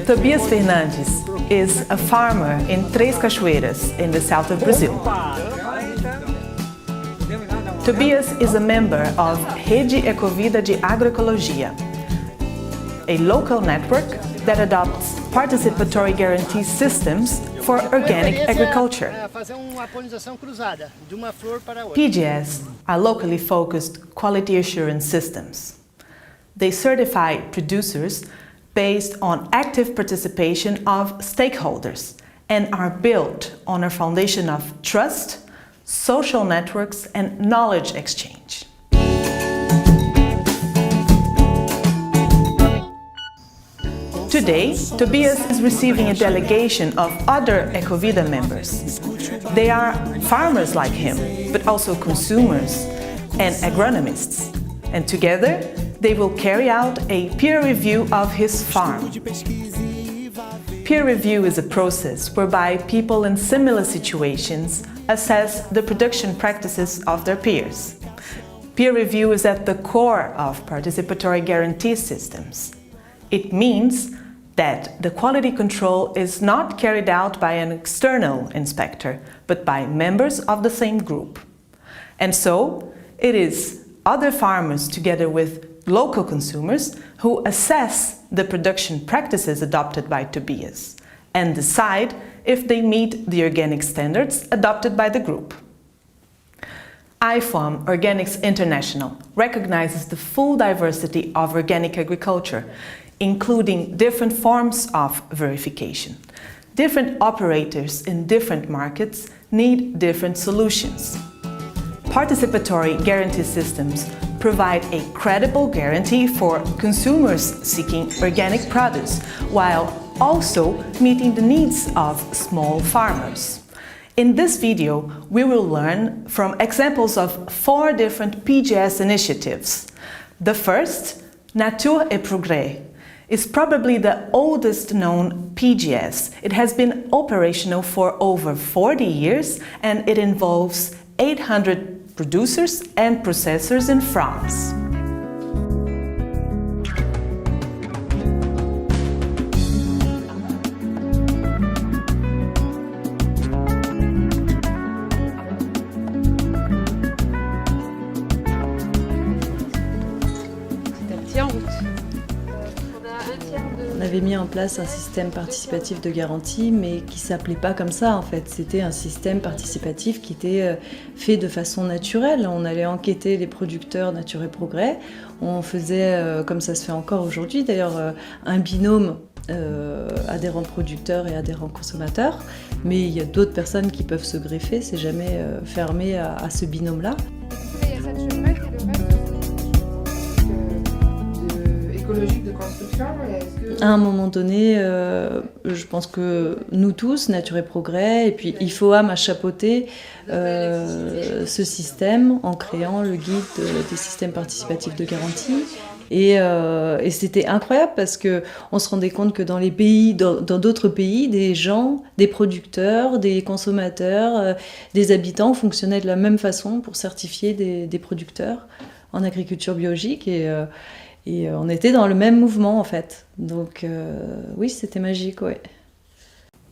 Tobias Fernandes is a farmer in Três Cachoeiras in the south of Brazil. Tobias is a member of Rede Ecovida de Agroecologia, a local network that adopts participatory guarantee systems for organic agriculture. PGS are locally focused quality assurance systems. They certify producers based on active participation of stakeholders and are built on a foundation of trust, social networks, and knowledge exchange. Today, Tobias is receiving a delegation of other Ecovida members. They are farmers like him, but also consumers and agronomists. And together, they will carry out a peer review of his farm. Peer review is a process whereby people in similar situations assess the production practices of their peers. Peer review is at the core of participatory guarantee systems. It means that the quality control is not carried out by an external inspector, but by members of the same group. And so, it is other farmers together with local consumers who assess the production practices adopted by Tobias and decide if they meet the organic standards adopted by the group. IFOAM Organics International recognizes the full diversity of organic agriculture, including different forms of verification. Different operators in different markets need different solutions. Participatory guarantee systems provide a credible guarantee for consumers seeking organic produce, while also meeting the needs of small farmers. In this video, we will learn from examples of 4 different PGS initiatives. The first, Nature et Progrès, is probably the oldest known PGS. It has been operational for over 40 years and it involves 800 producers and processors in France. On avait mis en place un système participatif de garantie, mais qui ne s'appelait pas comme ça en fait. C'était un système participatif qui était fait de façon naturelle. On allait enquêter les producteurs Nature et Progrès. On faisait, comme ça se fait encore aujourd'hui d'ailleurs, un binôme adhérents producteurs et adhérents consommateurs. Mais il y a d'autres personnes qui peuvent se greffer, c'est jamais fermé à ce binôme-là. Écologique de construction, à un moment donné, je pense que nous tous, Nature et Progrès, et puis IFOAM a chapeauté ce système en créant le guide des systèmes participatifs de garantie. Et c'était incroyable parce qu'on se rendait compte que dans les pays, dans d'autres pays, des gens, des producteurs, des consommateurs, des habitants fonctionnaient de la même façon pour certifier des producteurs en agriculture biologique. Et on était dans le même mouvement en fait. Donc oui, c'était magique, ouais.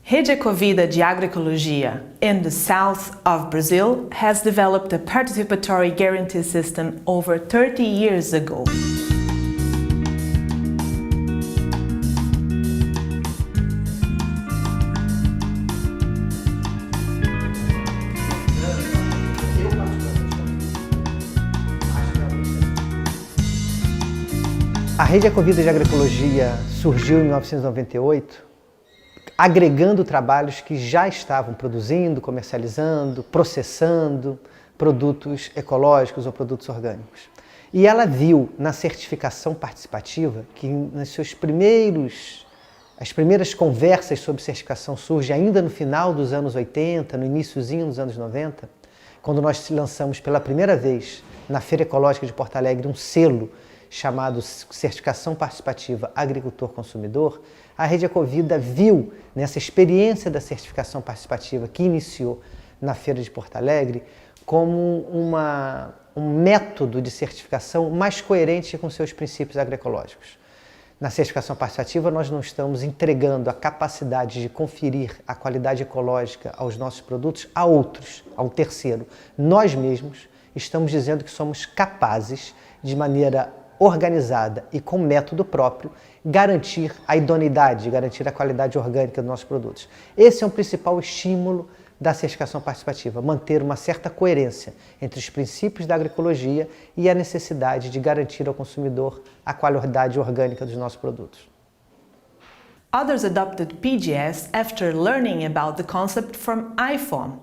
Rede Ecovida de Agroecologia in the south of Brazil has developed a participatory guarantee system over 30 years ago. A Rede Ecovida de Agroecologia surgiu em 1998, agregando trabalhos que já estavam produzindo, comercializando, processando produtos ecológicos ou produtos orgânicos. E ela viu na certificação participativa que as primeiras conversas sobre certificação surgem ainda no final dos anos 80, no iniciozinho dos anos 90, quando nós lançamos pela primeira vez na Feira Ecológica de Porto Alegre um selo chamado Certificação Participativa Agricultor-Consumidor. A Rede Ecovida viu nessa experiência da certificação participativa que iniciou na Feira de Porto Alegre como um método de certificação mais coerente com seus princípios agroecológicos. Na certificação participativa, nós não estamos entregando a capacidade de conferir a qualidade ecológica aos nossos produtos a outros, a um terceiro. Nós mesmos estamos dizendo que somos capazes, de maneira organizada e com método próprio, garantir a idoneidade, garantir a qualidade orgânica dos nossos produtos. Esse é o principal estímulo da certificação participativa, manter uma certa coerência entre os princípios da agroecologia e a necessidade de garantir ao consumidor a qualidade orgânica dos nossos produtos. Others adopted PGS after learning about the concept from IFOAM,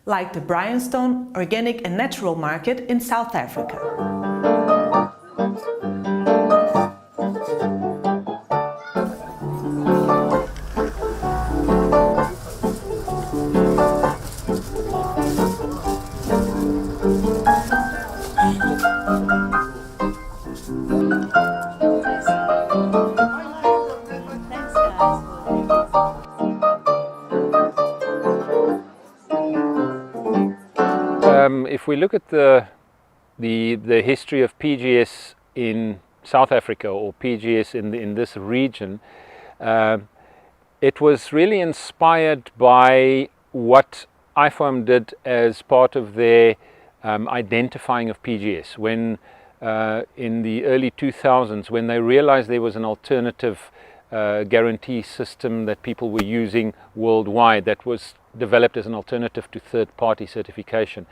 like the Bryanstone Organic and Natural Market in South Africa. If we look at the history of PGS in South Africa, or PGS in this region, it was really inspired by what IFOAM did as part of their identifying of PGS. When in the early 2000s, when they realized there was an alternative guarantee system that people were using worldwide that was developed as an alternative to third-party certification.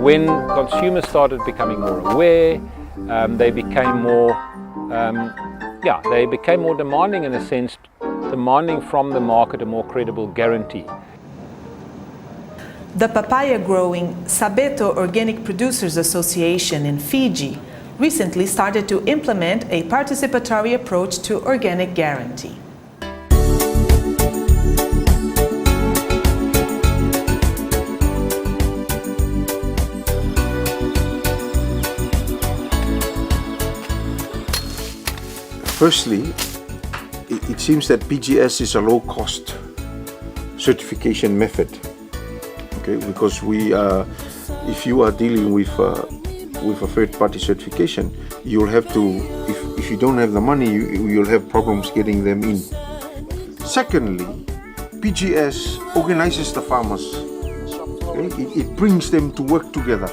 When consumers started becoming more aware, they became more demanding, in a sense, demanding from the market a more credible guarantee. The papaya-growing Sabeto Organic Producers Association in Fiji recently started to implement a participatory approach to organic guarantee. Firstly, it seems that PGS is a low-cost certification method. Okay, because if you are dealing with a third-party certification, you'll have to, if you don't have the money, you'll have problems getting them in. Secondly, PGS organizes the farmers. Okay? It brings them to work together.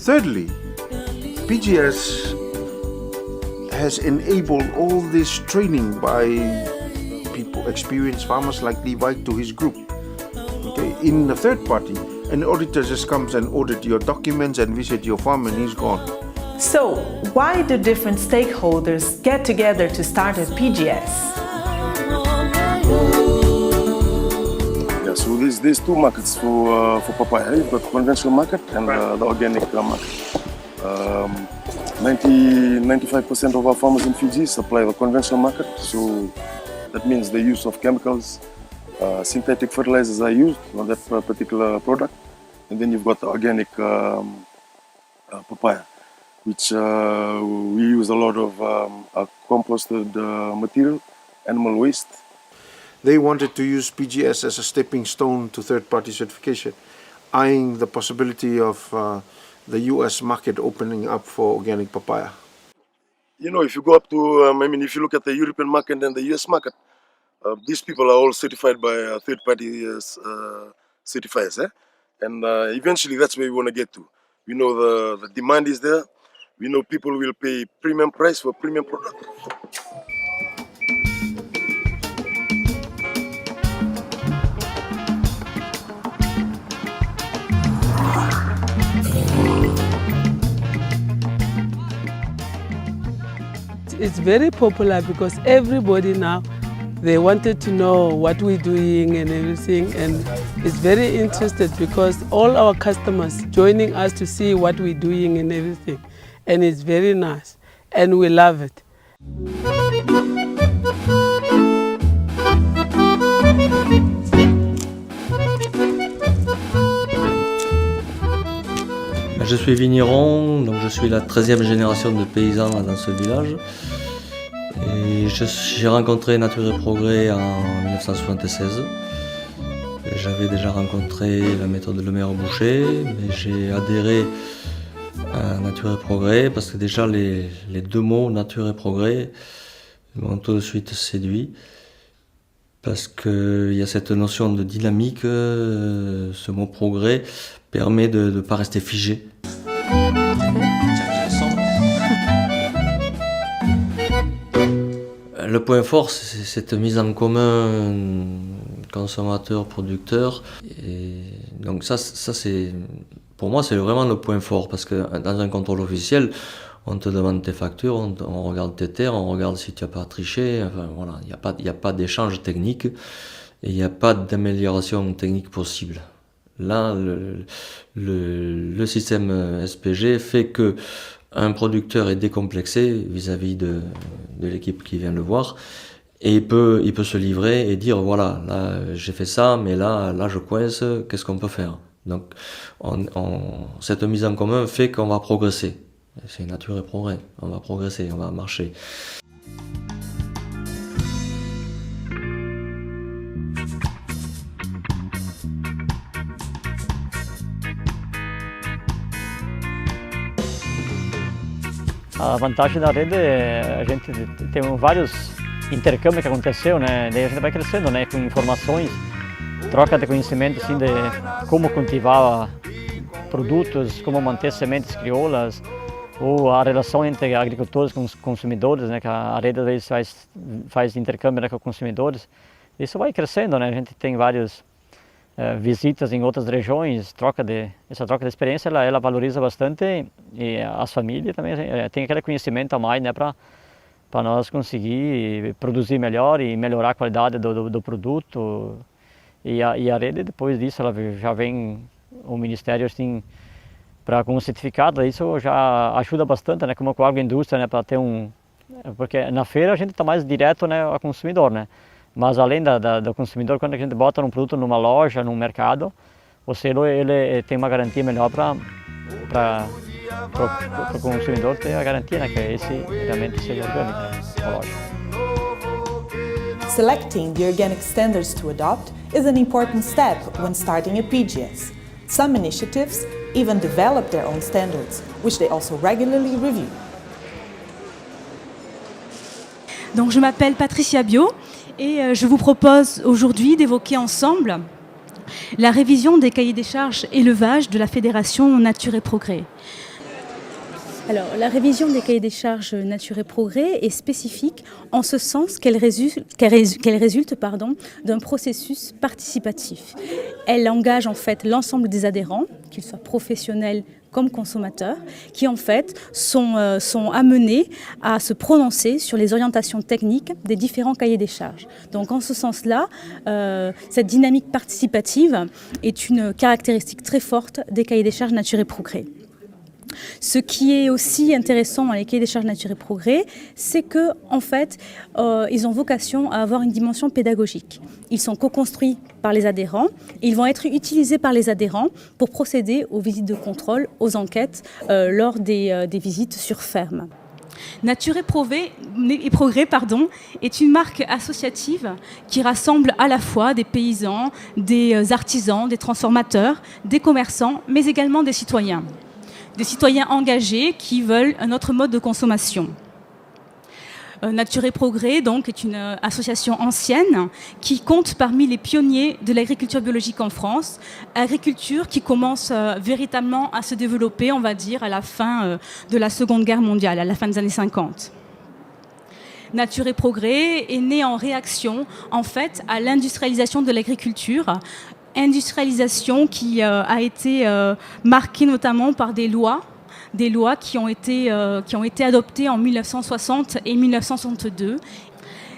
Thirdly, PGS has enabled all this training by people, experienced farmers like Levi, to his group. Okay, in a third party, an auditor just comes and audits your documents and visit your farm and he's gone. So, why do different stakeholders get together to start a PGS? Yeah, so there's two markets for papaya. You've got the conventional market and the organic market. 95% of our farmers in Fiji supply the conventional market, so that means the use of chemicals, synthetic fertilizers are used on that particular product. And then you've got the organic papaya, which we use a lot of composted material, animal waste. They wanted to use PGS as a stepping stone to third-party certification, eyeing the possibility of the US market opening up for organic papaya. You know, if you go up to, if you look at the European market and the US market, these people are all certified by third-party certifiers. And eventually that's where we want to get to. We know the demand is there. We know people will pay premium price for premium product. It's very popular because everybody now, they wanted to know what we're doing and everything, and it's very interested because all our customers joining us to see what we're doing and everything, and it's very nice and we love it. Je suis vigneron, donc je suis la 13e génération de paysans dans ce village. Et j'ai rencontré Nature et Progrès en 1976. J'avais déjà rencontré la méthode Lemaire-Boucher, mais j'ai adhéré à Nature et Progrès parce que déjà les deux mots Nature et Progrès m'ont tout de suite séduit. Parce qu'il y a cette notion de dynamique, ce mot progrès permet de ne pas rester figé. Le point fort, c'est cette mise en commun consommateur-producteur. Et donc ça c'est, pour moi, c'est vraiment le point fort, parce que dans un contrôle officiel, on te demande tes factures, on regarde tes terres, on regarde si tu n'as pas triché. Enfin, voilà, il n'y a pas d'échange technique et il n'y a pas d'amélioration technique possible. Là, le système SPG fait que un producteur est décomplexé vis-à-vis de l'équipe qui vient le voir et il peut se livrer et dire voilà, là j'ai fait ça, mais là je coince, qu'est-ce qu'on peut faire? Donc cette mise en commun fait qu'on va progresser. C'est Nature et Progrès, on va progresser, on va marcher. A vantagem da rede é a gente tem vários intercâmbios que aconteceu, né? Daí a gente vai crescendo, né? Com informações, troca de conhecimento assim de como cultivar produtos, como manter sementes crioulas, ou a relação entre agricultores com os consumidores, né? Que a rede às vezes faz intercâmbio, né, com consumidores. Isso vai crescendo, né? A gente tem vários visitas em outras regiões, essa troca de experiência, ela valoriza bastante e as famílias também têm aquele conhecimento a mais, né, para nós conseguir produzir melhor e melhorar a qualidade do produto. E a rede, depois disso, ela já vem, o Ministério assim, com o certificado, isso já ajuda bastante, né, como com a agroindústria, né, para ter porque na feira a gente está mais direto, né, ao consumidor, né. Mas além do consumidor, quando a gente bota um produto numa loja, num mercado, o selo ele tem uma garantia melhor para o consumidor ter a garantia, né, que esse realmente seja orgânico, né, ecológico. Selecting the organic standards to adopt is an important step when starting a PGS. Some initiatives even develop their own standards, which they also regularly review. Donc je m'appelle Patricia Bio et je vous propose aujourd'hui d'évoquer ensemble la révision des cahiers des charges élevage de la Fédération Nature et Progrès. Alors, la révision des cahiers des charges Nature et Progrès est spécifique en ce sens qu'elle résulte d'un processus participatif. Elle engage en fait l'ensemble des adhérents, qu'ils soient professionnels comme consommateurs, qui en fait sont amenés à se prononcer sur les orientations techniques des différents cahiers des charges. Donc en ce sens-là, cette dynamique participative est une caractéristique très forte des cahiers des charges Nature et Progrès. Ce qui est aussi intéressant dans les cahiers des charges Nature et Progrès, c'est que en fait, ils ont vocation à avoir une dimension pédagogique. Ils sont co-construits par les adhérents et ils vont être utilisés par les adhérents pour procéder aux visites de contrôle, aux enquêtes lors des visites sur ferme. Nature et Progrès est une marque associative qui rassemble à la fois des paysans, des artisans, des transformateurs, des commerçants, mais également des citoyens. Des citoyens engagés qui veulent un autre mode de consommation. Nature et Progrès donc, est une association ancienne qui compte parmi les pionniers de l'agriculture biologique en France, agriculture qui commence véritablement à se développer, on va dire, à la fin de la Seconde Guerre mondiale, à la fin des années 50. Nature et Progrès est né en réaction, en fait, à l'industrialisation de l'agriculture, industrialisation qui a été marquée notamment par des lois qui ont été adoptées en 1960 et 1962.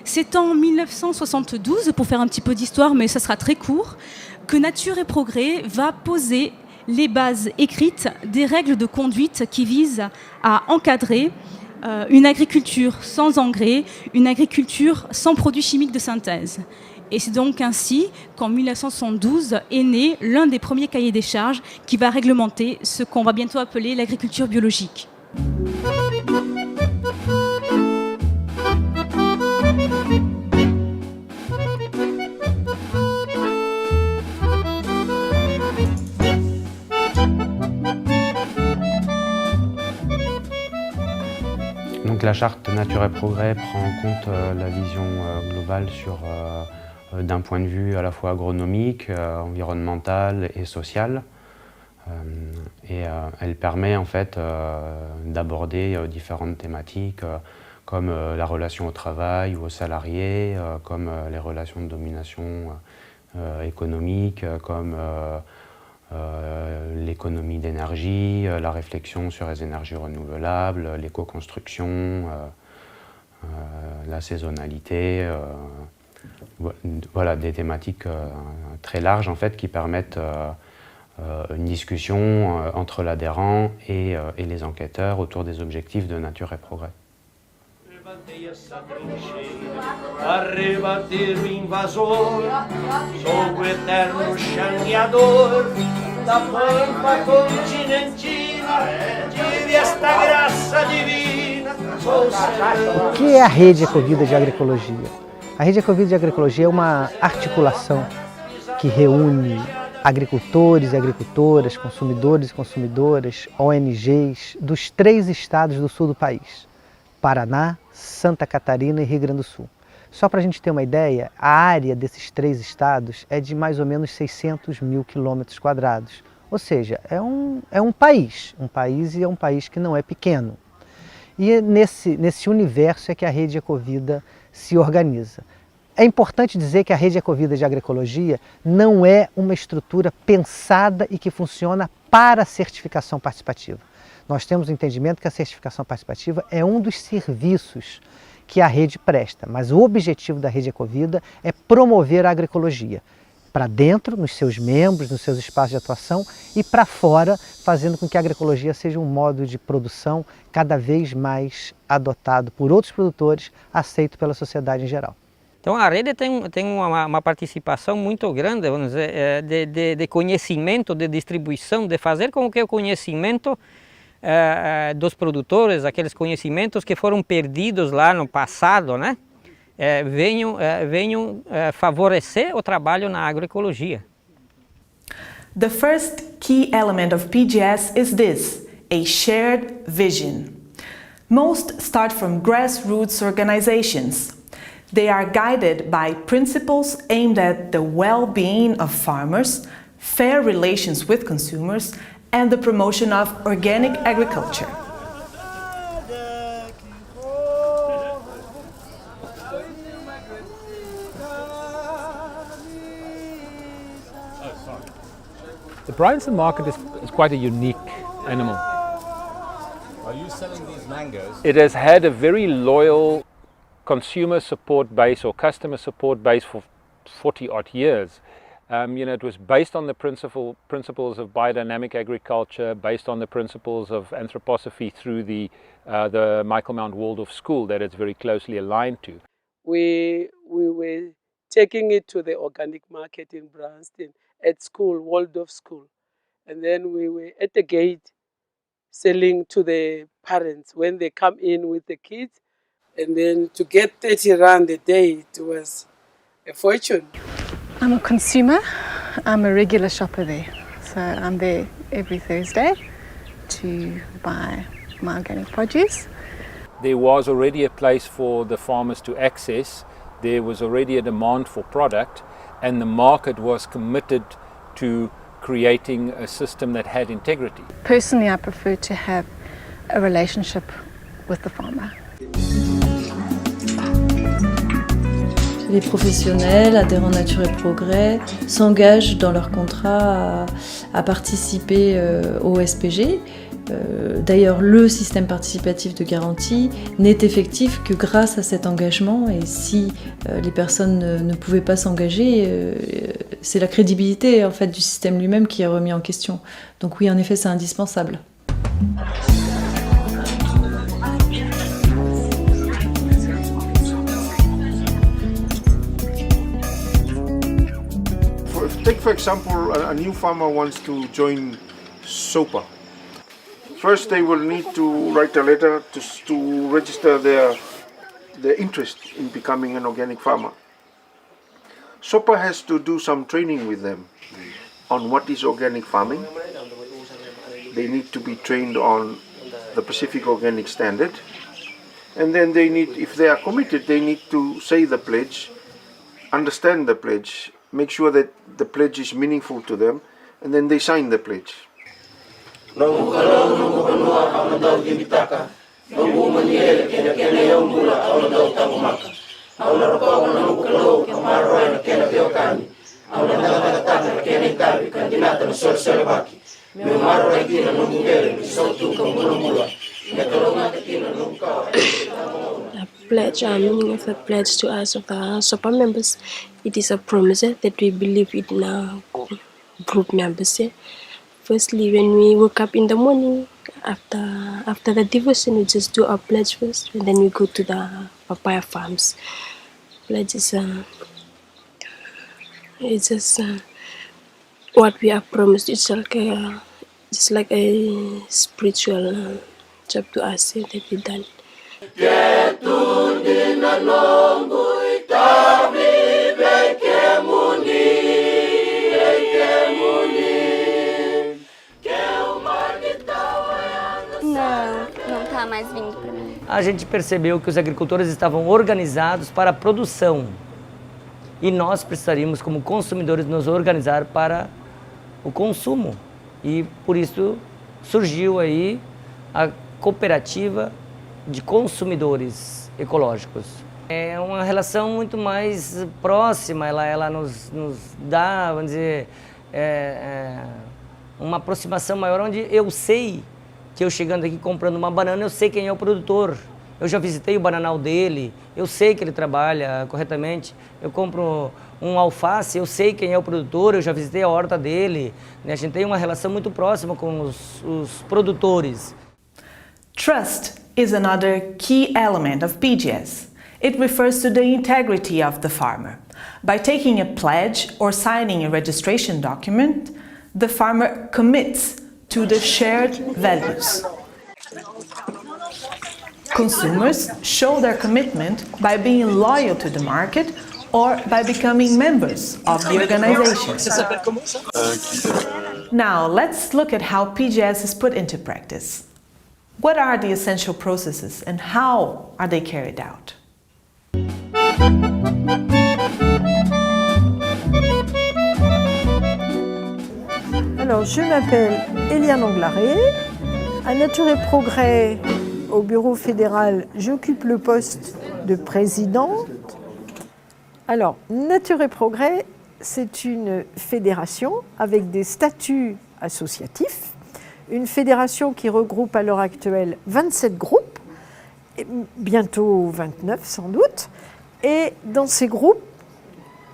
C'est en 1972, pour faire un petit peu d'histoire, mais ça sera très court, que Nature et Progrès va poser les bases écrites des règles de conduite qui visent à encadrer une agriculture sans engrais, une agriculture sans produits chimiques de synthèse. Et c'est donc ainsi qu'en 1972 est né l'un des premiers cahiers des charges qui va réglementer ce qu'on va bientôt appeler l'agriculture biologique. la charte Nature et Progrès prend en compte la vision globale d'un point de vue à la fois agronomique, environnemental et social. Et elle permet en fait d'aborder différentes thématiques comme la relation au travail ou aux salariés, comme les relations de domination économique, comme l'économie d'énergie, la réflexion sur les énergies renouvelables, l'éco-construction, la saisonnalité, voilà des thématiques très larges en fait qui permettent une discussion entre l'adhérent et les enquêteurs autour des objectifs de Nature et Progrès. Arrebater o invasor, sou o eterno xangueador da pampa continentina, tive esta graça divina, sou O que é a Rede Ecovida de Agroecologia? A Rede Ecovida de Agroecologia é uma articulação que reúne agricultores e agricultoras, consumidores e consumidoras, ONGs dos 3 estados do sul do país, Paraná, Santa Catarina e Rio Grande do Sul. Só para a gente ter uma ideia, a área desses 3 estados é de mais ou menos 600 mil quilômetros quadrados. Ou seja, é um país e é um país que não é pequeno. E nesse universo é que a Rede Ecovida se organiza. É importante dizer que a Rede Ecovida de Agroecologia não é uma estrutura pensada e que funciona para a certificação participativa. Nós temos o entendimento que a certificação participativa é um dos serviços que a rede presta, mas o objetivo da Rede Ecovida é promover a agroecologia para dentro, nos seus membros, nos seus espaços de atuação e para fora, fazendo com que a agroecologia seja um modo de produção cada vez mais adotado por outros produtores, aceito pela sociedade em geral. Então a rede tem uma participação muito grande, vamos dizer, de conhecimento, de distribuição, de fazer com que o conhecimento dos produtores, aqueles conhecimentos que foram perdidos lá no passado, né, venham favorecer o trabalho na agroecologia. The first key element of PGS is this: a shared vision. Most start from grassroots organizations. They are guided by principles aimed at the well-being of farmers, fair relations with consumers, and the promotion of organic agriculture. The Bryanston market is quite a unique animal. Are you selling these mangoes? It has had a very loyal consumer support base or customer support base for 40 odd years. It was based on the principles of biodynamic agriculture, based on the principles of anthroposophy through the Michael Mount Waldorf School that it's very closely aligned to. We were taking it to the organic market in Bryanston at school, Waldorf School. And then we were at the gate selling to the parents when they come in with the kids. And then to get 30 rand a day, it was a fortune. I'm a consumer. I'm a regular shopper there. So I'm there every Thursday to buy my organic produce. There was already a place for the farmers to access. There was already a demand for product, and the market was committed to creating a system that had integrity. Personally, I prefer to have a relationship with the farmer. Les professionnels, adhérents Nature et Progrès, s'engagent dans leur contrat à participer au SPG. D'ailleurs, le système participatif de garantie n'est effectif que grâce à cet engagement, et si les personnes ne pouvaient pas s'engager, c'est la crédibilité en fait, du système lui-même qui est remis en question. Donc oui, en effet, c'est indispensable. Take for example, a new farmer wants to join SOPA. First, they will need to write a letter to register their interest in becoming an organic farmer. SOPA has to do some training with them on what is organic farming. They need to be trained on the Pacific Organic Standard, And then they need, if they are committed, they need to say the pledge, understand the pledge, make sure that the pledge is meaningful to them, and then they sign the pledge. The pledge, meaning of the pledge to us of the SOPA members, it is a promise that we believe in our group members. Firstly, when we wake up in the morning, after the devotion, we just do our pledge first, and then we go to the papaya farms. Pledge is it's just what we are promised. It's like a spiritual job to us that we done. Não está mais vindo para mim. A gente percebeu que os agricultores estavam organizados para a produção e nós precisaríamos, como consumidores, nos organizar para o consumo. E por isso surgiu aí a cooperativa de consumidores ecológicos. É uma relação muito mais próxima, ela nos dá, vamos dizer, uma aproximação maior, onde eu sei que eu chegando aqui comprando uma banana, eu sei quem é o produtor. Eu já visitei o bananal dele, eu sei que ele trabalha corretamente. Eu compro um alface, eu sei quem é o produtor, eu já visitei a horta dele. A gente tem uma relação muito próxima com os produtores. Trust is another key element of PGS. It refers to the integrity of the farmer. By taking a pledge or signing a registration document, the farmer commits to the shared values. Consumers show their commitment by being loyal to the market or by becoming members of the organization. Now, let's look at how PGS is put into practice. What are the essential processes and how are they carried out? Alors, je m'appelle Eliane Anglaré. À Nature et Progrès, au bureau fédéral, j'occupe le poste de présidente. Alors, Nature et Progrès, c'est une fédération avec des statuts associatifs. Une fédération qui regroupe à l'heure actuelle 27 groupes, bientôt 29 sans doute. Et dans ces groupes,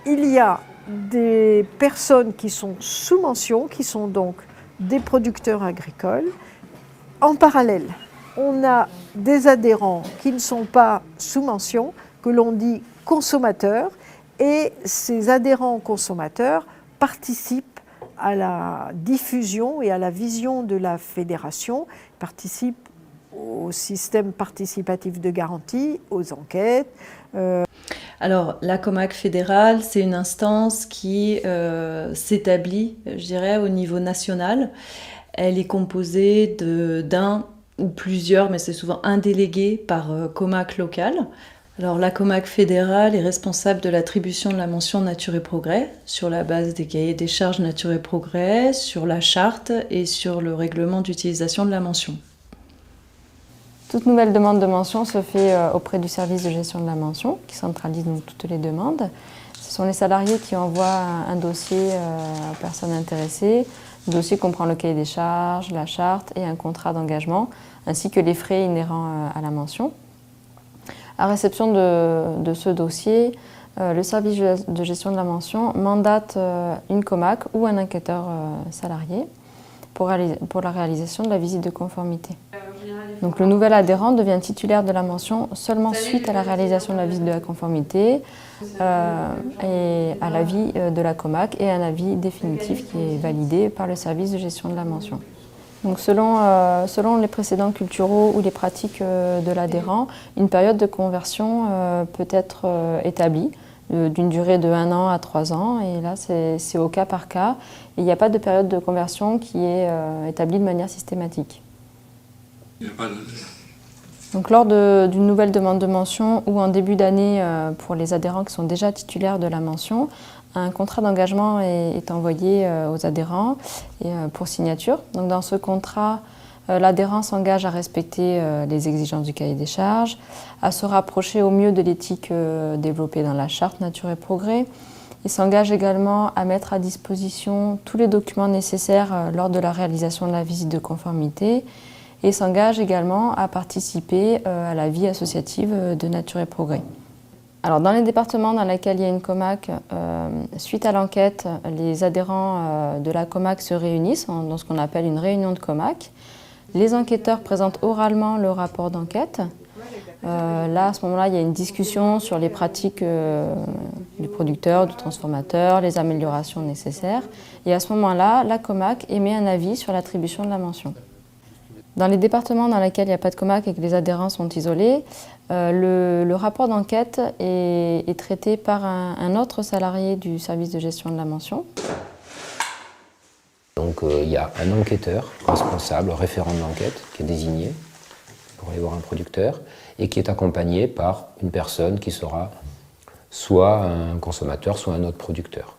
il y a des personnes qui sont sous mention, qui sont donc des producteurs agricoles. En parallèle, on a des adhérents qui ne sont pas sous mention, que l'on dit consommateurs, et ces adhérents consommateurs participent à la diffusion et à la vision de la fédération, participent au système participatif de garantie, aux enquêtes. Alors, la COMAC fédérale, c'est une instance qui s'établit, je dirais, au niveau national. Elle est composée d'un ou plusieurs, mais c'est souvent un délégué par COMAC local. Alors, la COMAC fédérale est responsable de l'attribution de la mention Nature et Progrès sur la base des cahiers des charges Nature et Progrès, sur la charte et sur le règlement d'utilisation de la mention. Toute nouvelle demande de mention se fait auprès du service de gestion de la mention, qui centralise donc toutes les demandes. Ce sont les salariés qui envoient un dossier aux personnes intéressées. Le dossier comprend le cahier des charges, la charte et un contrat d'engagement, ainsi que les frais inhérents à la mention. À réception de ce dossier, le service de gestion de la mention mandate une COMAC ou un enquêteur salarié pour la réalisation de la visite de conformité. Donc le nouvel adhérent devient titulaire de la mention seulement suite à la réalisation de la visite de la conformité et à l'avis de la COMAC et un avis définitif qui est validé par le service de gestion de la mention. Donc selon les précédents culturaux ou les pratiques de l'adhérent, une période de conversion peut être établie d'une durée de 1 an à 3 ans, et là c'est au cas par cas. Et il n'y a pas de période de conversion qui est établie de manière systématique. Il n'y a pas Donc lors d'une nouvelle demande de mention ou en début d'année pour les adhérents qui sont déjà titulaires de la mention, un contrat d'engagement est envoyé aux adhérents pour signature. Donc dans ce contrat, l'adhérent s'engage à respecter les exigences du cahier des charges, à se rapprocher au mieux de l'éthique développée dans la charte Nature et Progrès. Il s'engage également à mettre à disposition tous les documents nécessaires lors de la réalisation de la visite de conformité et s'engage également à participer à la vie associative de Nature et Progrès. Alors, dans les départements dans lesquels il y a une comac, suite à l'enquête, les adhérents de la comac se réunissent dans ce qu'on appelle une réunion de comac. Les enquêteurs présentent oralement le rapport d'enquête. Là, à ce moment-là, il y a une discussion sur les pratiques du producteur, du transformateur, les améliorations nécessaires. Et à ce moment-là, la comac émet un avis sur l'attribution de la mention. Dans les départements dans lesquels il n'y a pas de comac et que les adhérents sont isolés, le rapport d'enquête est traité par un autre salarié du service de gestion de la mention. Donc il y a un enquêteur responsable, référent de l'enquête, qui est désigné pour aller voir un producteur et qui est accompagné par une personne qui sera soit un consommateur, soit un autre producteur.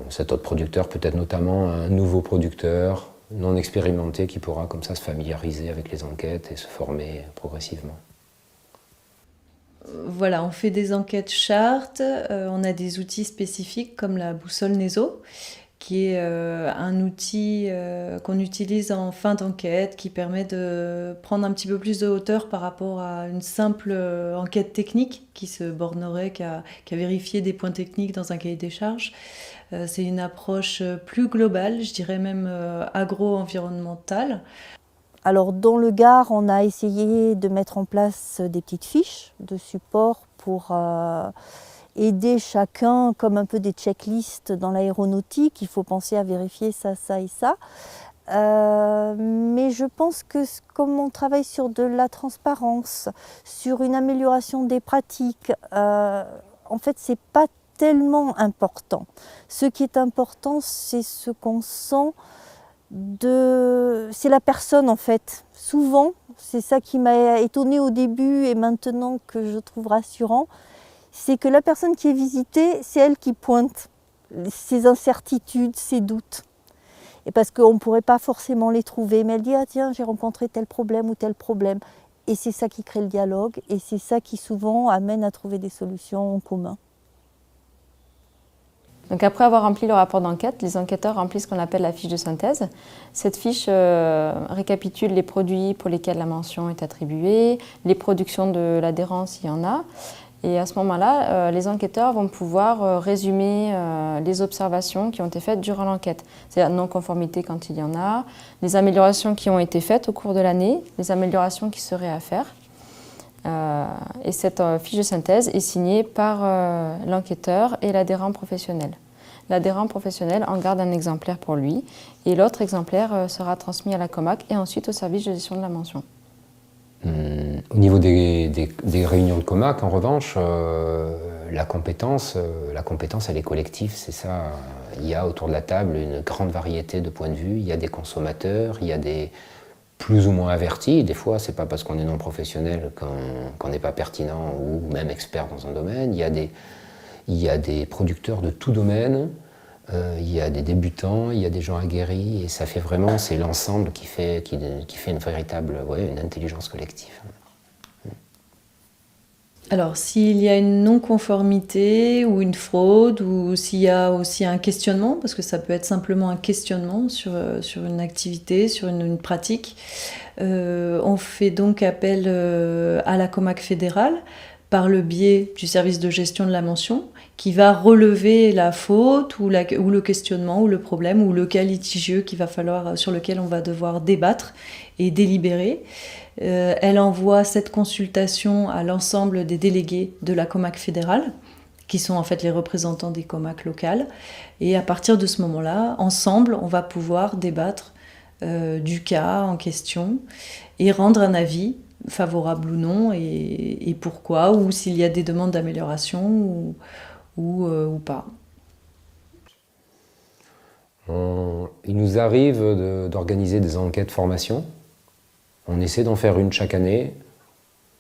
Cet autre producteur peut être notamment un nouveau producteur non expérimenté qui pourra comme ça se familiariser avec les enquêtes et se former progressivement. Voilà, on fait des enquêtes chartes, on a des outils spécifiques comme la boussole NESO, qui est un outil qu'on utilise en fin d'enquête, qui permet de prendre un petit peu plus de hauteur par rapport à une simple enquête technique qui se bornerait qu'à vérifier des points techniques dans un cahier des charges. C'est une approche plus globale, je dirais même agro-environnementale. Alors dans le Gard, on a essayé de mettre en place des petites fiches de support pour aider chacun, comme un peu des checklists dans l'aéronautique. Il faut penser à vérifier ça, ça et ça. Mais je pense que comme on travaille sur de la transparence, sur une amélioration des pratiques, en fait c'est pas tellement important. Ce qui est important, c'est ce qu'on sent c'est la personne en fait. Souvent, c'est ça qui m'a étonnée au début et maintenant que je trouve rassurant, c'est que la personne qui est visitée, c'est elle qui pointe ses incertitudes, ses doutes. Et parce qu'on ne pourrait pas forcément les trouver, mais elle dit « Ah tiens, j'ai rencontré tel problème ou tel problème ». Et c'est ça qui crée le dialogue et c'est ça qui souvent amène à trouver des solutions en commun. Donc après avoir rempli le rapport d'enquête, les enquêteurs remplissent ce qu'on appelle la fiche de synthèse. Cette fiche récapitule les produits pour lesquels la mention est attribuée, les productions de l'adhérent s'il y en a. Et à ce moment-là, les enquêteurs vont pouvoir résumer les observations qui ont été faites durant l'enquête. C'est-à-dire non-conformité quand il y en a, les améliorations qui ont été faites au cours de l'année, les améliorations qui seraient à faire. Et cette fiche de synthèse est signée par l'enquêteur et l'adhérent professionnel. L'adhérent professionnel en garde un exemplaire pour lui et l'autre exemplaire sera transmis à la comac et ensuite au service de gestion de la mention. Au niveau des réunions de comac, en revanche, la compétence elle est collective, c'est ça. Il y a autour de la table une grande variété de points de vue, il y a des consommateurs, il y a des plus ou moins avertis. Des fois, c'est pas parce qu'on est non professionnel qu'on n'est pas pertinent ou même expert dans un domaine. Il y a des producteurs de tout domaine, il y a des débutants, il y a des gens aguerris, et ça fait vraiment, c'est l'ensemble qui fait une véritable, une intelligence collective. Alors, s'il y a une non-conformité ou une fraude, ou s'il y a aussi un questionnement, parce que ça peut être simplement un questionnement sur une activité, sur une pratique, on fait donc appel à la comac fédérale par le biais du service de gestion de la mention, qui va relever la faute ou le questionnement ou le problème ou le cas litigieux sur lequel on va devoir débattre et délibérer. Elle envoie cette consultation à l'ensemble des délégués de la comac fédérale, qui sont en fait les représentants des comac locales. Et à partir de ce moment-là, ensemble, on va pouvoir débattre du cas en question et rendre un avis favorable ou non, et pourquoi, ou s'il y a des demandes d'amélioration ou pas. Il nous arrive d'organiser des enquêtes formation On essaie d'en faire une chaque année,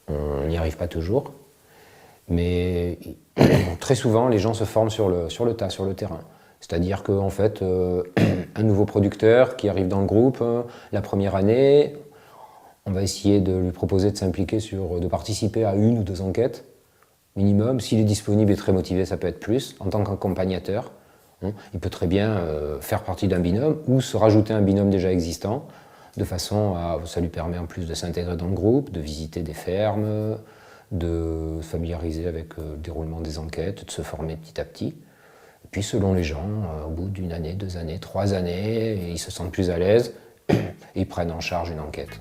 on n'y arrive pas toujours, mais très souvent les gens se forment sur le tas, sur le terrain. C'est-à-dire qu'en fait, un nouveau producteur qui arrive dans le groupe, la première année, on va essayer de lui proposer de s'impliquer, de participer à 1 ou 2 enquêtes minimum. S'il est disponible et très motivé, ça peut être plus, en tant qu'accompagnateur. Il peut très bien faire partie d'un binôme ou se rajouter un binôme déjà existant, de façon à, ça lui permet en plus de s'intégrer dans le groupe, de visiter des fermes, de se familiariser avec le déroulement des enquêtes, de se former petit à petit. Et puis selon les gens, au bout d'1 année, 2 années, 3 années, ils se sentent plus à l'aise et ils prennent en charge une enquête.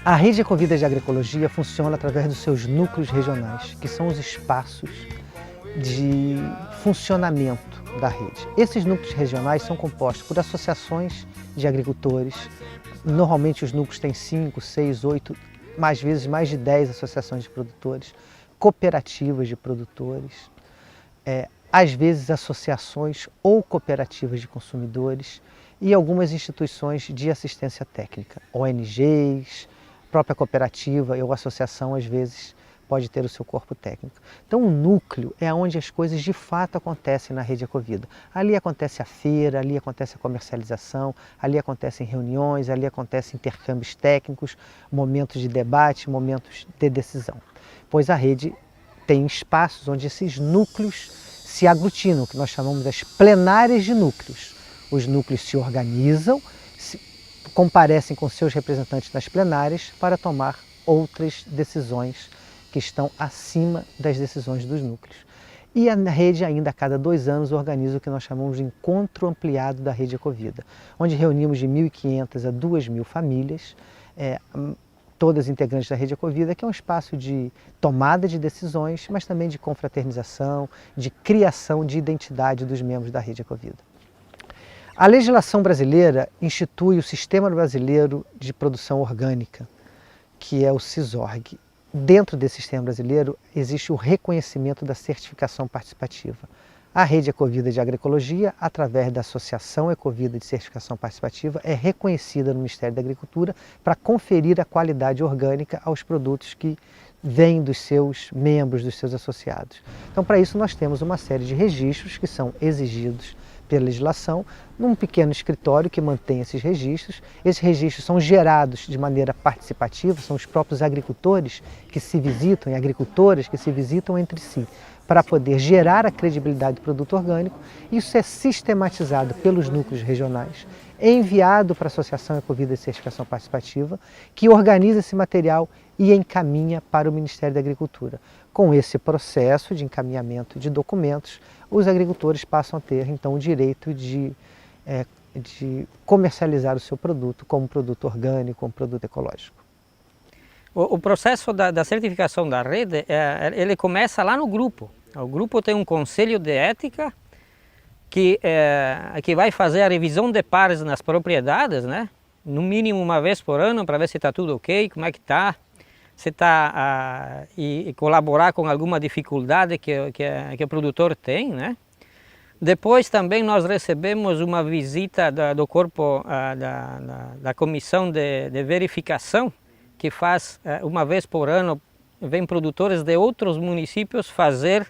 A Rede Ecovida de Agroecologia funciona através dos seus núcleos regionais, que são os espaços de funcionamento da rede. Esses núcleos regionais são compostos por associações de agricultores. Normalmente os núcleos têm 5, 6, 8, às vezes mais de 10 associações de produtores, cooperativas de produtores, às vezes associações ou cooperativas de consumidores e algumas instituições de assistência técnica, ONGs, própria cooperativa ou associação às vezes pode ter o seu corpo técnico. Então o núcleo é onde as coisas de fato acontecem na Rede Ecovida. Ali acontece a feira, ali acontece a comercialização, ali acontecem reuniões, ali acontecem intercâmbios técnicos, momentos de debate, momentos de decisão. Pois a rede tem espaços onde esses núcleos se aglutinam, que nós chamamos das plenárias de núcleos. Os núcleos se organizam, comparecem com seus representantes nas plenárias para tomar outras decisões que estão acima das decisões dos núcleos. E a rede ainda a cada 2 anos organiza o que nós chamamos de encontro ampliado da Rede Ecovida, onde reunimos de 1.500 a 2.000 famílias, todas integrantes da Rede Ecovida, que é um espaço de tomada de decisões, mas também de confraternização, de criação de identidade dos membros da Rede Ecovida. A legislação brasileira institui o Sistema Brasileiro de Produção Orgânica, que é o SISORG. Dentro desse sistema brasileiro existe o reconhecimento da certificação participativa. A Rede Ecovida de Agroecologia, através da Associação Ecovida de Certificação Participativa, é reconhecida no Ministério da Agricultura para conferir a qualidade orgânica aos produtos que vêm dos seus membros, dos seus associados. Então, para isso, nós temos uma série de registros que são exigidos pela legislação, num pequeno escritório que mantém esses registros. Esses registros são gerados de maneira participativa, são os próprios agricultores que se visitam e agricultoras que se visitam entre si para poder gerar a credibilidade do produto orgânico. Isso é sistematizado pelos núcleos regionais, é enviado para a Associação Ecovida de Certificação Participativa, que organiza esse material e encaminha para o Ministério da Agricultura. Com esse processo de encaminhamento de documentos, os agricultores passam a ter, então, o direito de comercializar o seu produto como produto orgânico, como produto ecológico. O processo da certificação da rede, ele começa lá no grupo. O grupo tem um conselho de ética que vai fazer a revisão de pares nas propriedades, né? No mínimo 1 vez por ano, para ver se está tudo ok, como é que está, se está e colaborar com alguma dificuldade que o produtor tem, né? Depois também nós recebemos uma visita do corpo da comissão de verificação, que faz 1 vez por ano, vem produtores de outros municípios fazer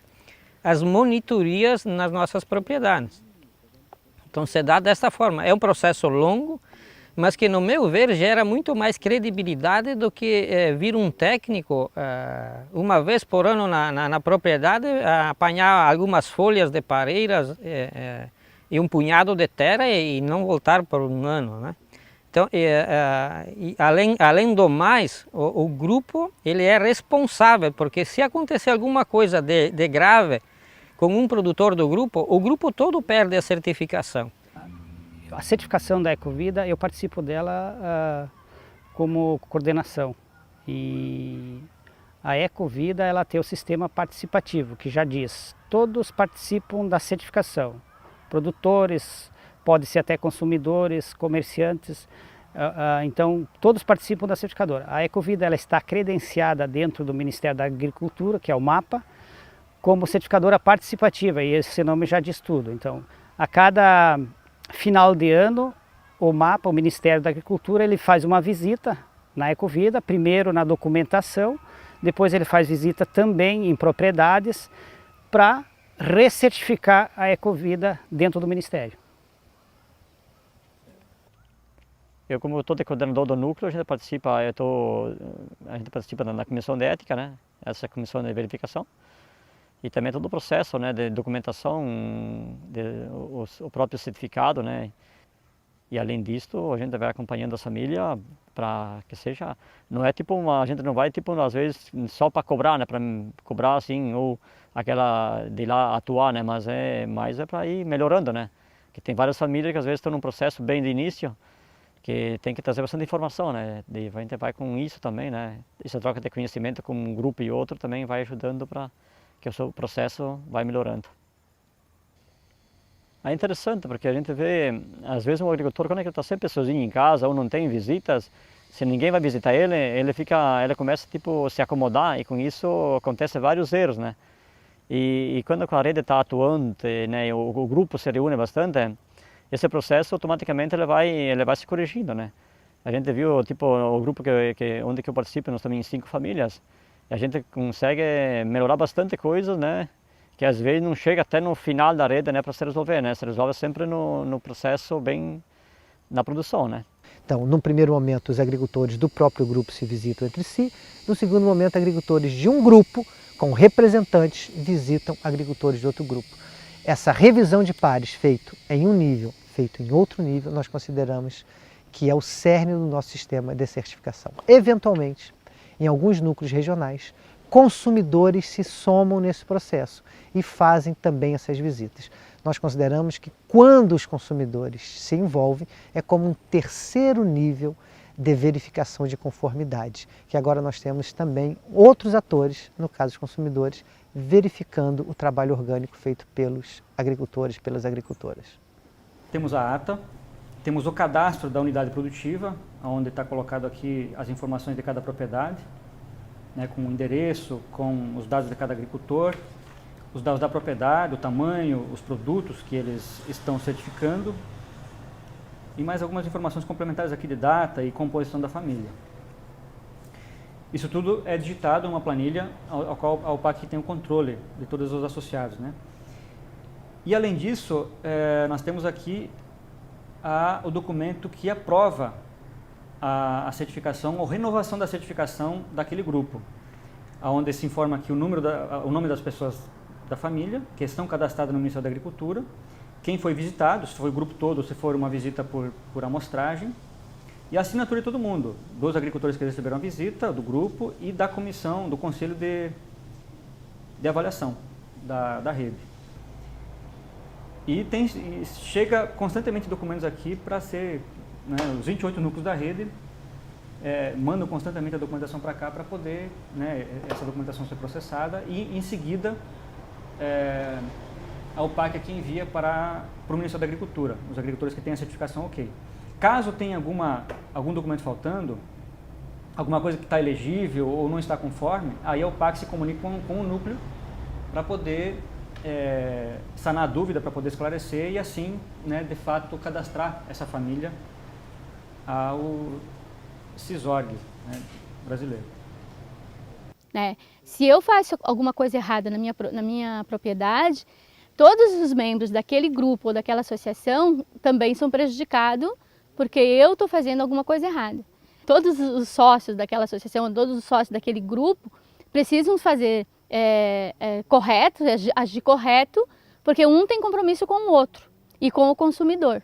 as monitorias nas nossas propriedades. Então se dá dessa forma, é um processo longo, mas que no meu ver gera muito mais credibilidade do que vir um técnico 1 vez por ano na propriedade, apanhar algumas folhas de pareiras e um punhado de terra e não voltar por 1 ano, né? Então, além do mais, o grupo ele é responsável, porque se acontecer alguma coisa de grave com um produtor do grupo, o grupo todo perde a certificação. A certificação da Ecovida, eu participo dela como coordenação. E a Ecovida ela tem o sistema participativo, que já diz, todos participam da certificação. Produtores, pode ser até consumidores, comerciantes, então todos participam da certificadora. A Ecovida ela está credenciada dentro do Ministério da Agricultura, que é o MAPA, como certificadora participativa, e esse nome já diz tudo. Então, a cada final de ano, o MAPA, o Ministério da Agricultura, ele faz uma visita na Ecovida, primeiro na documentação, depois ele faz visita também em propriedades para recertificar a Ecovida dentro do Ministério. Eu, como estou coordenador do núcleo, a gente participa na comissão de ética, né? Essa comissão de verificação. E também todo o processo, né, de documentação, o próprio certificado, né? E além disso, a gente vai acompanhando a família para que seja, não é tipo a gente não vai tipo às vezes só para cobrar, né, para cobrar assim ou aquela de lá atuar, né, mas é para ir melhorando, né? Que tem várias famílias que às vezes estão num processo bem de início, que tem que trazer bastante informação, né? E a gente vai com isso também, né? Essa troca de conhecimento com um grupo e outro também vai ajudando para que o seu processo vai melhorando. É interessante porque a gente vê, às vezes um agricultor, quando ele está sempre sozinho em casa ou não tem visitas, se ninguém vai visitar ele começa tipo a se acomodar e com isso acontece vários erros, né? E quando a rede está atuante, né, o grupo se reúne bastante, esse processo automaticamente ele vai se corrigindo, né? A gente viu tipo o grupo onde eu participo, nós também em 5 famílias, a gente consegue melhorar bastante coisas, né? Que às vezes não chega até no final da rede, né, para se resolver, né? Se resolve sempre no processo bem na produção, né? Então, num primeiro momento, os agricultores do próprio grupo se visitam entre si. No segundo momento, agricultores de um grupo com representantes visitam agricultores de outro grupo. Essa revisão de pares feito em um nível, feito em outro nível, nós consideramos que é o cerne do nosso sistema de certificação. Eventualmente, em alguns núcleos regionais, consumidores se somam nesse processo e fazem também essas visitas. Nós consideramos que quando os consumidores se envolvem, é como um terceiro nível de verificação de conformidade, que agora nós temos também outros atores, no caso os consumidores, verificando o trabalho orgânico feito pelos agricultores, pelas agricultoras. Temos a ata, temos o cadastro da unidade produtiva, onde está colocado aqui as informações de cada propriedade, né, com o endereço, com os dados de cada agricultor, os dados da propriedade, o tamanho, os produtos que eles estão certificando e mais algumas informações complementares aqui de data e composição da família. Isso tudo é digitado em uma planilha ao qual a UPAC tem o controle de todos os associados, né? E além disso, nós temos aqui o documento que aprova a certificação ou renovação da certificação daquele grupo, onde se informa aqui o nome das pessoas da família que estão cadastradas no Ministério da Agricultura, quem foi visitado, se foi o grupo todo ou se for uma visita por amostragem, e a assinatura de todo mundo, dos agricultores que receberam a visita, do grupo e da comissão, do conselho de avaliação da rede. E chega constantemente documentos aqui para ser, né, os 28 núcleos da rede mandam constantemente a documentação para cá para poder, né, essa documentação ser processada e em seguida a UPAC aqui envia para o Ministério da Agricultura, os agricultores que têm a certificação ok. Caso tenha algum documento faltando, alguma coisa que está elegível ou não está conforme, aí a UPAC se comunica com o núcleo para poder sanar a dúvida, para poder esclarecer e assim, né, de fato, cadastrar essa família ao CISORG, né, brasileiro. Se eu faço alguma coisa errada na minha propriedade, todos os membros daquele grupo ou daquela associação também são prejudicados porque eu estou fazendo alguma coisa errada. Todos os sócios daquela associação, todos os sócios daquele grupo precisam fazer correto, agir correto, porque um tem compromisso com o outro e com o consumidor.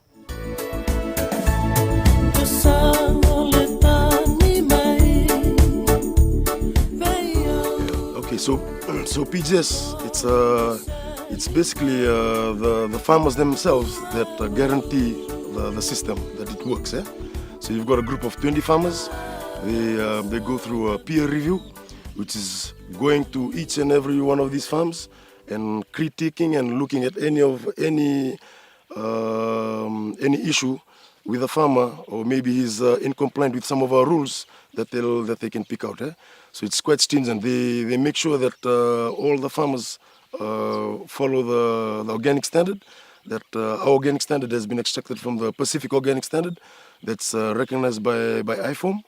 Okay, so PGS, it's basically the farmers themselves that guarantee the system that it works. So you've got a group of 20 farmers. They go through a peer review, which is going to each and every one of these farms and critiquing and looking at any issue with a farmer, or maybe he's incompliant with some of our rules that they can pick out. So it's quite stringent. They make sure that all the farmers follow the organic standard. That our organic standard has been extracted from the Pacific Organic Standard that's recognized by IFOAM.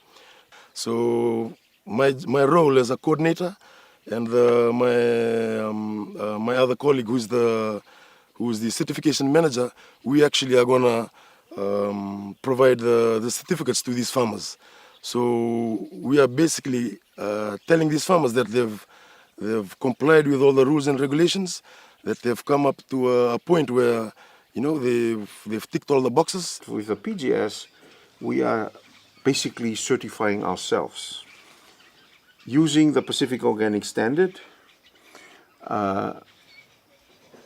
So my role as a coordinator and my other colleague who's the certification manager, we actually are gonna provide the certificates to these farmers. So we are basically telling these farmers that they've complied with all the rules and regulations, that they've come up to a point where, you know, they've ticked all the boxes. With the PGS, we are basically certifying ourselves using the Pacific Organic Standard.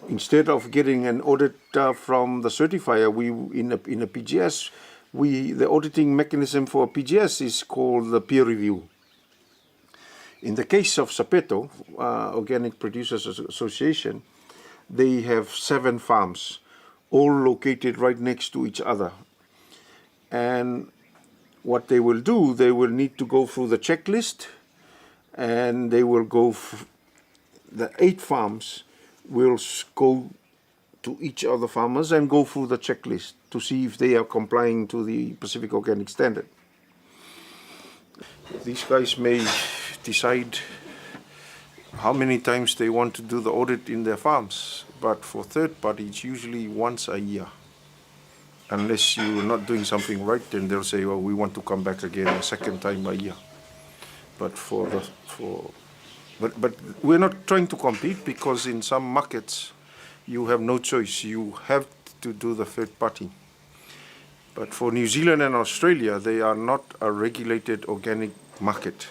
Instead of getting an audit from the certifier, we in a PGS, the auditing mechanism for a PGS is called the peer review. In the case of Sapeto, Organic Producers Association, they have 7 farms, all located right next to each other. And what they will do, they will need to go through the checklist, and they will go, the 8 farms will go to each other farmers and go through the checklist to see if they are complying to the Pacific Organic Standard. These guys may decide how many times they want to do the audit in their farms, but for third party it's usually once a year. Unless you're not doing something right, then they'll say, well, we want to come back again a second time a year. But but we're not trying to compete, because in some markets you have no choice. You have to do the third party. But for New Zealand and Australia, they are not a regulated organic market.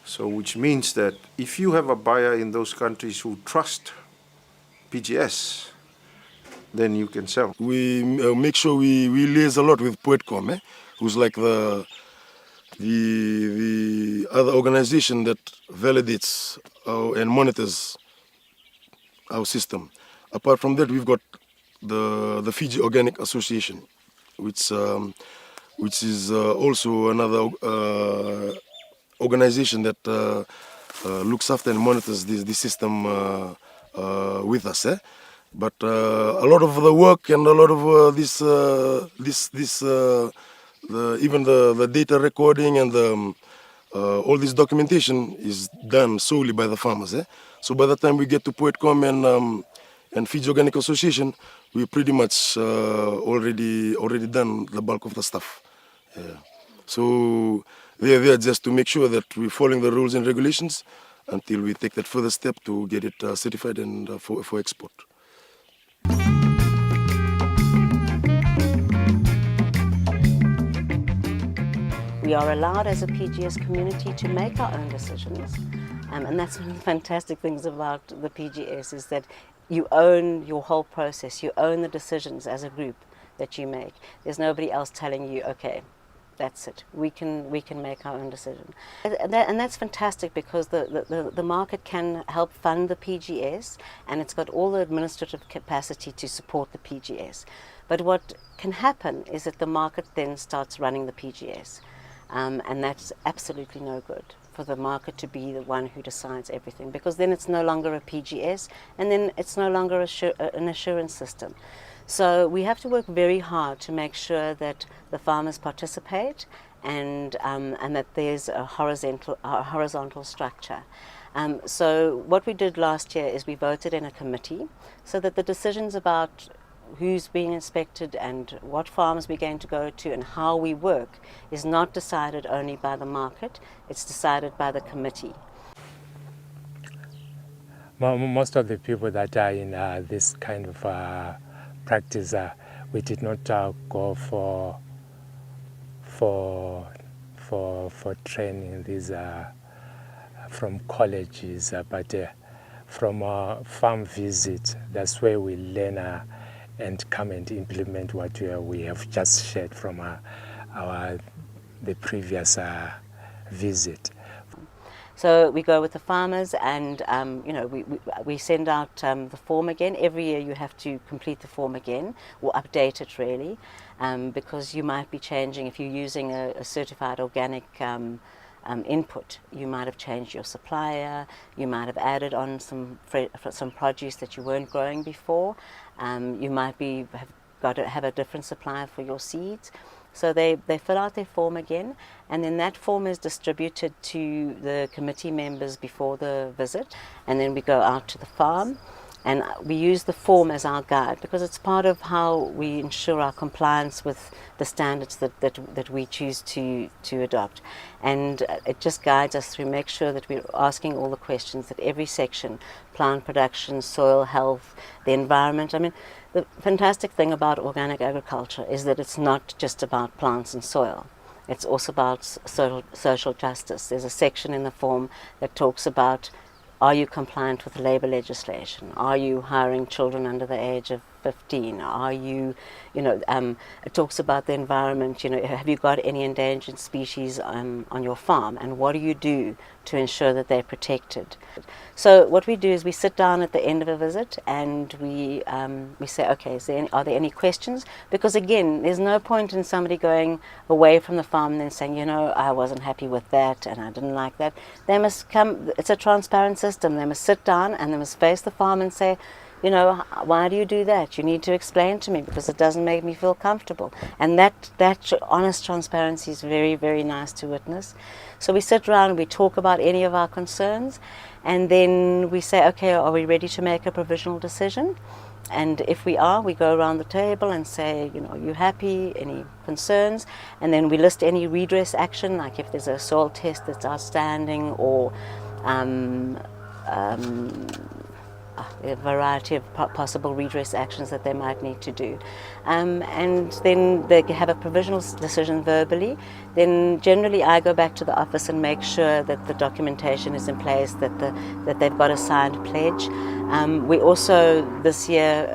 So which means that if you have a buyer in those countries who trust PGS, then you can sell. We make sure we liaise a lot with Poetcom, who's like the other organization that validates and monitors our system. Apart from that, we've got the Fiji Organic Association, which is also another organization that looks after and monitors this system with us. But a lot of the work and a lot of even the data recording and all this documentation is done solely by the farmers. So by the time we get to Poetcom and Fiji Organic Association, we pretty much already done the bulk of the stuff. So they're there just to make sure that we're following the rules and regulations until we take that further step to get it certified and for export. We are allowed as a PGS community to make our own decisions, and that's one of the fantastic things about the PGS, is that you own your whole process, you own the decisions as a group that you make. There's nobody else telling you, okay, that's it, we can make our own decision. And that's fantastic, because the market can help fund the PGS, and it's got all the administrative capacity to support the PGS. But what can happen is that the market then starts running the PGS. And that's absolutely no good, for the market to be the one who decides everything, because then it's no longer a PGS, and then it's no longer an assurance system. So we have to work very hard to make sure that the farmers participate and that there's a horizontal structure. So what we did last year is we voted in a committee so that the decisions about who's being inspected and what farms we're going to go to and how we work is not decided only by the market, it's decided by the committee. Most of the people that are in this kind of practice, we did not go for training these from colleges, but from a farm visit. That's where we learn and come and implement what we have just shared from the previous visit. So we go with the farmers, and you know, we send out the form again. Every year you have to complete the form again, or update it really, because you might be changing if you're using a certified organic input. You might have changed your supplier, you might have added on some produce that you weren't growing before, you might have a different supplier for your seeds. So they fill out their form again, and then that form is distributed to the committee members before the visit, and then we go out to the farm. And we use the form as our guide because it's part of how we ensure our compliance with the standards that we choose to adopt. And it just guides us through, make sure that we're asking all the questions that every section, plant production, soil health, the environment. I mean, the fantastic thing about organic agriculture is that it's not just about plants and soil. It's also about social justice. There's a section in the form that talks about, are you compliant with labor legislation? Are you hiring children under the age of 15? Are you, it talks about the environment, have you got any endangered species on your farm? And what do you do to ensure that they're protected? So what we do is we sit down at the end of a visit and we say, okay, are there any questions? Because again, there's no point in somebody going away from the farm and then saying, I wasn't happy with that and I didn't like that. They must come, it's a transparent system. They must sit down and they must face the farm and say, why do you do that? You need to explain to me because it doesn't make me feel comfortable. And that honest transparency is very, very nice to witness. So we sit around and we talk about any of our concerns, and then we say, okay, are we ready to make a provisional decision? And if we are, we go around the table and say, are you happy? Any concerns? And then we list any redress action, like if there's a soil test that's outstanding or a variety of possible redress actions that they might need to do. And then they have a provisional decision verbally. Then generally I go back to the office and make sure that the documentation is in place, that they've got a signed pledge. We also, this year,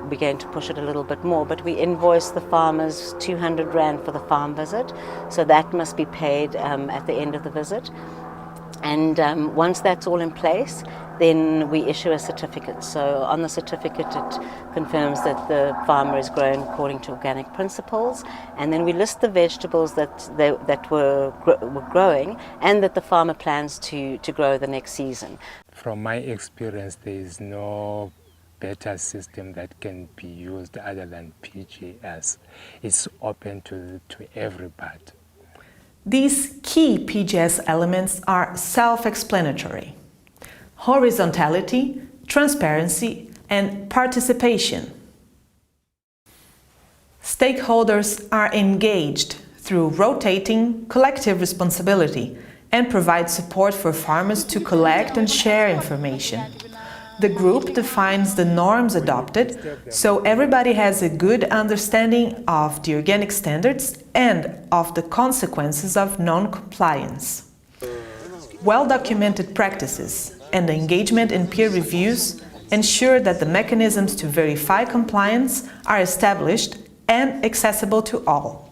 we're going to push it a little bit more, but we invoice the farmers 200 Rand for the farm visit. So that must be paid at the end of the visit. And once that's all in place, then we issue a certificate. So on the certificate it confirms that the farmer is growing according to organic principles, and then we list the vegetables that were growing and that the farmer plans to grow the next season. From my experience, there is no better system that can be used other than PGS. It's open to everybody. These key PGS elements are self-explanatory: horizontality, transparency, and participation. Stakeholders are engaged through rotating collective responsibility and provide support for farmers to collect and share information. The group defines the norms adopted, so everybody has a good understanding of the organic standards and of the consequences of non-compliance. Well-documented practices and engagement in peer reviews ensure that the mechanisms to verify compliance are established and accessible to all.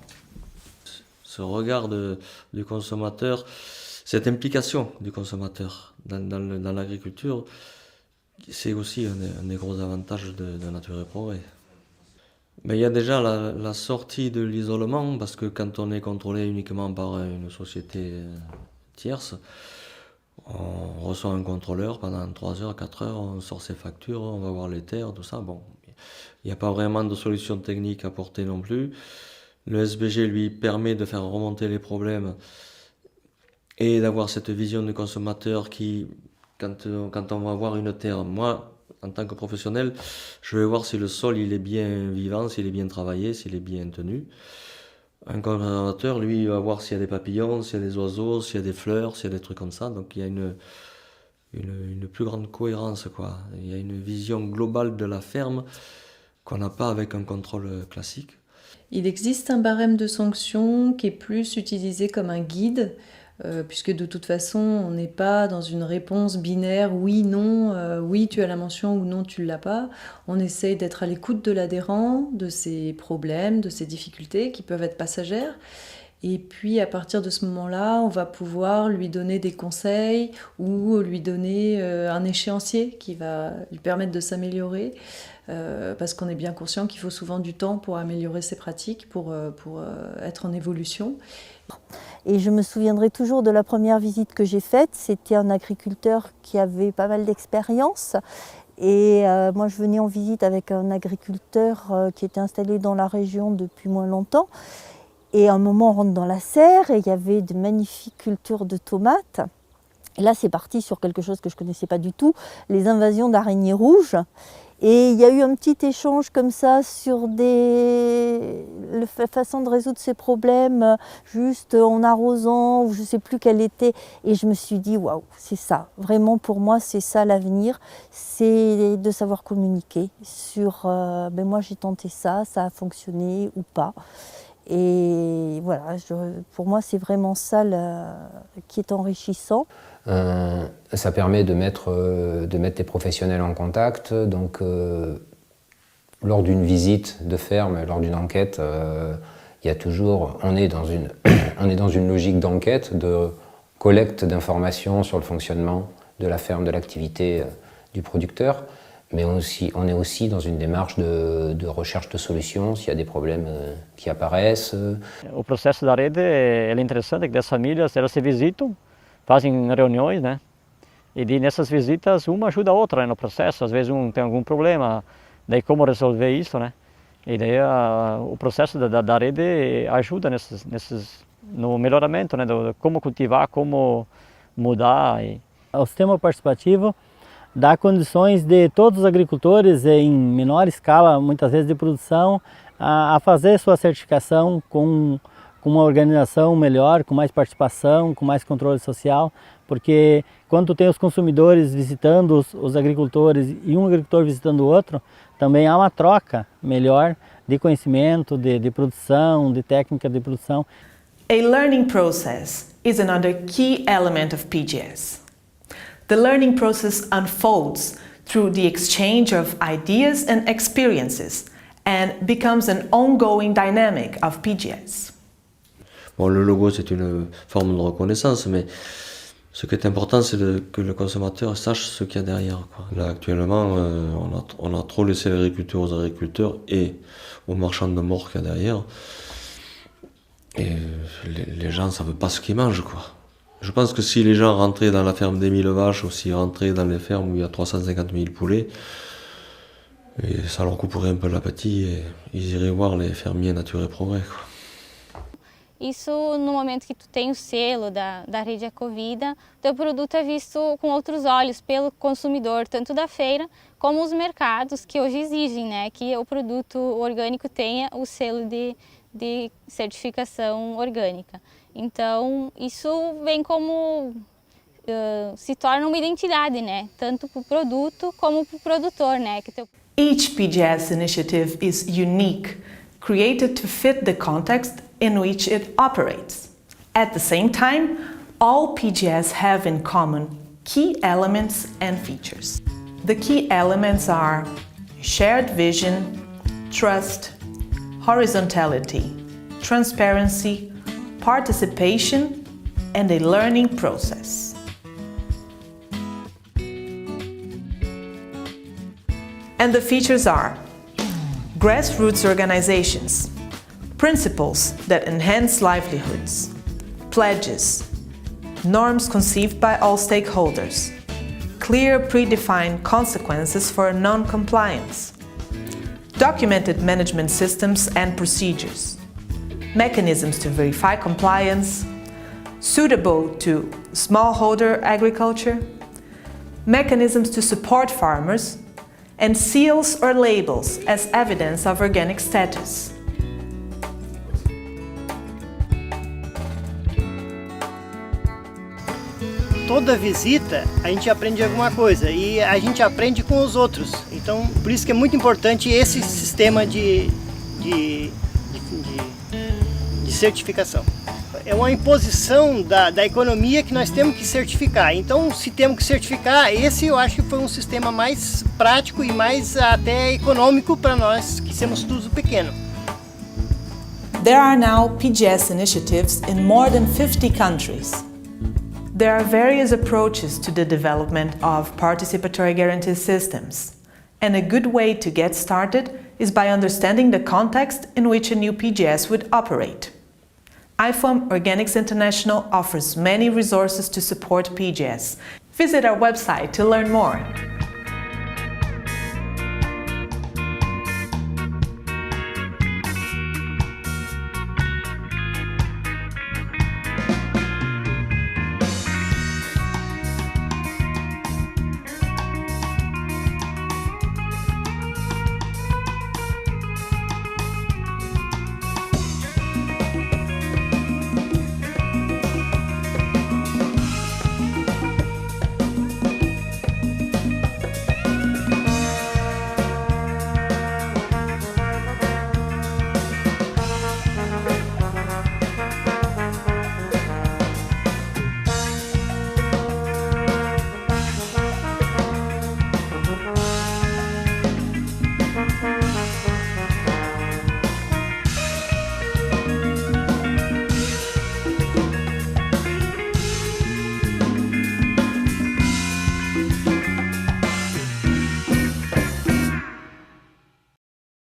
Ce regard du consommateur, cette implication du consommateur dans l'agriculture, c'est aussi un des gros avantages de Nature et Progrès. Mais il y a déjà la sortie de l'isolement, parce que quand on est contrôlé uniquement par une société tierce, on reçoit un contrôleur pendant 3 heures, 4 heures, on sort ses factures, on va voir les terres, tout ça. Bon, il n'y a pas vraiment de solution technique apportée non plus. Le SBG lui permet de faire remonter les problèmes et d'avoir cette vision du consommateur qui, quand on va voir une terre, moi, en tant que professionnel, je vais voir si le sol il est bien vivant, s'il est bien travaillé, s'il est bien tenu. Un conservateur, lui, il va voir s'il y a des papillons, s'il y a des oiseaux, s'il y a des fleurs, s'il y a des trucs comme ça. Donc il y a une plus grande cohérence, quoi. Il y a une vision globale de la ferme qu'on n'a pas avec un contrôle classique. Il existe un barème de sanctions qui est plus utilisé comme un guide, puisque de toute façon, on n'est pas dans une réponse binaire oui, non, oui, tu as la mention ou non, tu ne l'as pas. On essaye d'être à l'écoute de l'adhérent, de ses problèmes, de ses difficultés qui peuvent être passagères. Et puis à partir de ce moment-là, on va pouvoir lui donner des conseils ou lui donner un échéancier qui va lui permettre de s'améliorer. Parce qu'on est bien conscient qu'il faut souvent du temps pour améliorer ses pratiques, pour être en évolution. Et je me souviendrai toujours de la première visite que j'ai faite. C'était un agriculteur qui avait pas mal d'expérience. Et moi, je venais en visite avec un agriculteur qui était installé dans la région depuis moins longtemps. Et à un moment, on rentre dans la serre et il y avait de magnifiques cultures de tomates. Et là, c'est parti sur quelque chose que je ne connaissais pas du tout, les invasions d'araignées rouges. Et il y a eu un petit échange comme ça sur la façon de résoudre ces problèmes, juste en arrosant, ou je ne sais plus quelle était. Et je me suis dit, waouh, c'est ça. Vraiment, pour moi, c'est ça l'avenir. C'est de savoir communiquer sur, moi j'ai tenté ça, ça a fonctionné ou pas. Et voilà, pour moi, c'est vraiment ça qui est enrichissant. Ça permet de mettre des professionnels en contact. Donc, lors d'une visite de ferme, lors d'une enquête, il y a toujours, on est dans une logique d'enquête, de collecte d'informations sur le fonctionnement de la ferme, de l'activité du producteur. Mais on est aussi dans une démarche de recherche de solutions s'il y a des problèmes qui apparaissent. O processo da rede é interessante, que as famílias elas se visitam, fazem reuniões, né? E nessas visitas uma ajuda a outra, né, no processo. Às vezes um tem algum problema, daí como resolver isso, né? E daí o processo da rede ajuda no melhoramento, né? De como cultivar, como mudar. O sistema participativo dá condições de todos os agricultores, em menor escala, muitas vezes de produção, a fazer sua certificação com uma organização melhor, com mais participação, com mais controle social, porque quando tu tem os consumidores visitando os agricultores e um agricultor visitando o outro, também há uma troca melhor de conhecimento, de produção, de técnica de produção. A learning process is another key element of PGS. The learning process unfolds through the exchange of ideas and experiences and becomes an ongoing dynamic of PGS. Bon, le logo, c'est une forme de reconnaissance, mais ce qui est important, c'est que le consommateur sache ce qu'il y a derrière, quoi. Là, actuellement, on a trop laissé l'agriculture aux agriculteurs et aux marchands de mort qu'il y a derrière. Et les gens ne savent pas ce qu'ils mangent, quoi. Je pense que si les gens rentraient dans la ferme des 1000 vaches ou s'ils rentraient dans les fermes où il y a 350 000 poulets, et ça leur couperait un peu l'appétit et ils iraient voir les fermiers Nature et Progrès, quoi. Isso, no momento que tu tem o selo da Rede Ecovida, teu produto é visto com outros olhos pelo consumidor, tanto da feira como os mercados que hoje exigem, né, que o produto orgânico tenha o selo de certificação orgânica. Então, isso vem como, se torna uma identidade, né? Tanto para o produto como para o produtor, né? Each PGS initiative is unique, created to fit the context in which it operates. At the same time, all PGS have in common key elements and features. The key elements are shared vision, trust, horizontality, transparency, participation, and a learning process. And the features are grassroots organizations, principles that enhance livelihoods, pledges, norms conceived by all stakeholders, clear predefined consequences for non-compliance, documented management systems and procedures, mechanisms to verify compliance, suitable to smallholder agriculture, mechanisms to support farmers, and seals or labels as evidence of organic status. Toda visita a gente aprende alguma coisa e a gente aprende com os outros. Então, por isso que é muito importante esse sistema de certificação. É uma imposição da economia que nós temos que certificar. Então, se temos que certificar, esse eu acho que foi um sistema mais prático e mais até econômico para nós que somos tudo pequeno. There are now PGS initiatives in more than 50 countries. There are various approaches to the development of participatory guarantee systems, and a good way to get started is by understanding the context in which a new PGS would operate. IFOAM Organics International offers many resources to support PGS. Visit our website to learn more.